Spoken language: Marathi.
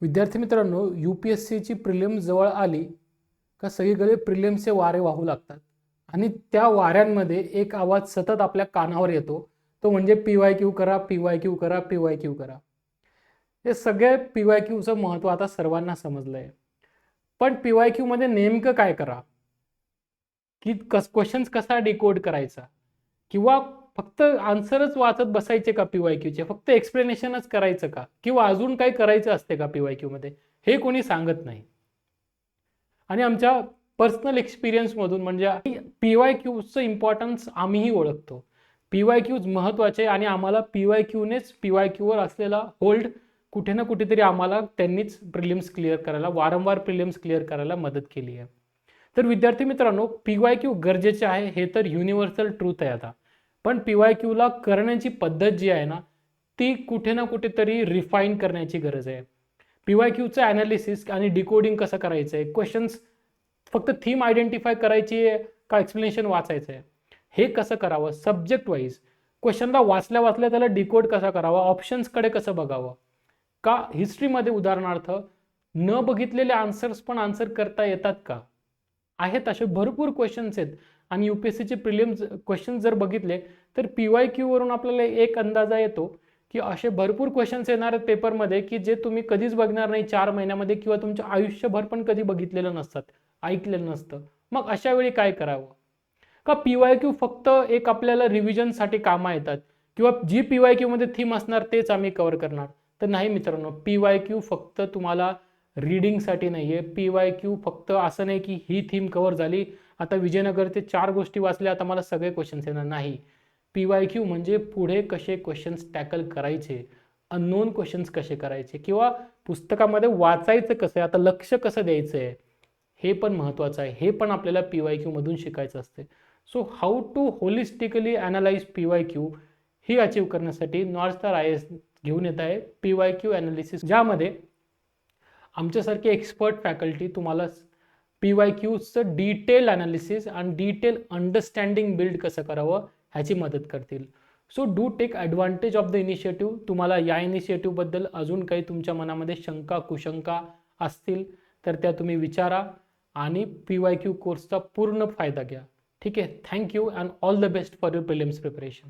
विद्यार्थी मित्रांनो, UPSCची प्रिलिम्स जवळ आली का सगळीकडे प्रिलिम्सचे वारे वाहू लागतात आणि त्या वाऱ्यांमध्ये एक आवाज सतत आपल्या कानावर येतो. तो म्हणजे PYQ करा, PYQ करा, PYQ करा. हे सगळे PYQचं महत्त्व आता सर्वांना समजलंय. पण PYQ मध्ये नेमकं काय करा, की क्वेश्चन्स कसा डिकोड करायचा, किंवा फक्त आन्सरच वाचत बसायचे का PYQचे, फक्त एक्सप्लेनेशनच करायचं का, किंवा अजून काही करायचं असते का PYQ मध्ये, हे कोणी सांगत नाही. आणि आमच्या पर्सनल एक्सपिरियन्समधून म्हणजे PYQचं इम्पॉर्टन्स आम्हीही ओळखतो. PYQज महत्त्वाचे आणि आम्हाला PYQनेच PYQवर असलेला होल्ड कुठे ना कुठेतरी आम्हाला त्यांनीच प्रिलिम्स क्लिअर करायला, वारंवार प्रिलिम्स क्लिअर करायला मदत केली आहे. तर विद्यार्थी मित्रांनो, PYQ गरजेचे आहे हे तर युनिव्हर्सल ट्रूथ आहे आता. पण PYQला करण्याची पद्धत जी आहे ना, ती कुठे ना कुठेतरी रिफाईन करण्याची गरज आहे. PYQचं ॲनालिसिस आणि डिकोडिंग कसं करायचं आहे, क्वेश्चन्स फक्त थीम आयडेंटिफाय करायची आहे का एक्सप्लेनेशन वाचायचं आहे, हे कसं करावं, सब्जेक्ट वाईज क्वेश्चनला वाचल्या वाचल्या त्याला डिकोड कसा करावा, ऑप्शन्सकडे कसं बघावं, का हिस्ट्रीमध्ये उदाहरणार्थ न बघितलेले आन्सर्स पण आन्सर करता येतात का, आहेत असे भरपूर क्वेश्चन्स आहेत. आणि UPSCचे प्रिलिम्स क्वेश्चन जर बघितले तर PYQ वरून आपल्याला एक अंदाजा येतो की असे भरपूर क्वेश्चन्स येणार आहेत पेपरमध्ये की जे तुम्ही कधीच बघणार नाही 4 महिन्यामध्ये, किंवा तुमच्या आयुष्यभर पण कधी बघितलेलं नसतात, ऐकलेलं नसतं. मग अशा वेळी काय करावं? का PYQ फक्त एक आपल्याला रिव्हिजनसाठी कामा येतात, किंवा जी PYQ मध्ये थीम असणार तेच आम्ही कव्हर करणार? तर नाही मित्रांनो, PYQ फक्त तुम्हाला रीडिंगसाठी नाही आहे. PYQ फक्त असं नाही की ही थीम कव्हर झाली, आता विजयनगरचे 4 गोष्टी वाचल्या, आता मला सगळे क्वेश्चन्स येणार नाही. PYQ म्हणजे पुढे कसे क्वेश्चन्स टॅकल करायचे, अननोन क्वेश्चन्स कसे करायचे, किंवा पुस्तकामध्ये वाचायचं कसं आहे, आता लक्ष कसं द्यायचं आहे, हे पण महत्त्वाचं आहे. हे पण आपल्याला PYQ मधून शिकायचं असते. So how to holistically analyse PYQ ही अचीव करण्यासाठी नॉर्थ स्टार IAS घेऊन येत आहे PYQ अनालिसिस, ज्यामध्ये आमच्यासारखे एक्सपर्ट फॅकल्टी तुम्हाला PYQचं डिटेल अनालिसिस आणि डिटेल अंडरस्टँडिंग बिल्ड कसं करावं ह्याची मदत करतील. So do take advantage of the initiative. तुम्हाला या इनिशिएटिव्हबद्दल अजून काही तुमच्या मनामध्ये शंका कुशंका असतील तर त्या तुम्ही विचारा आणि PYQ कोर्सचा पूर्ण फायदा घ्या. ठीक आहे. Thank you and all the best for your prelims preparation.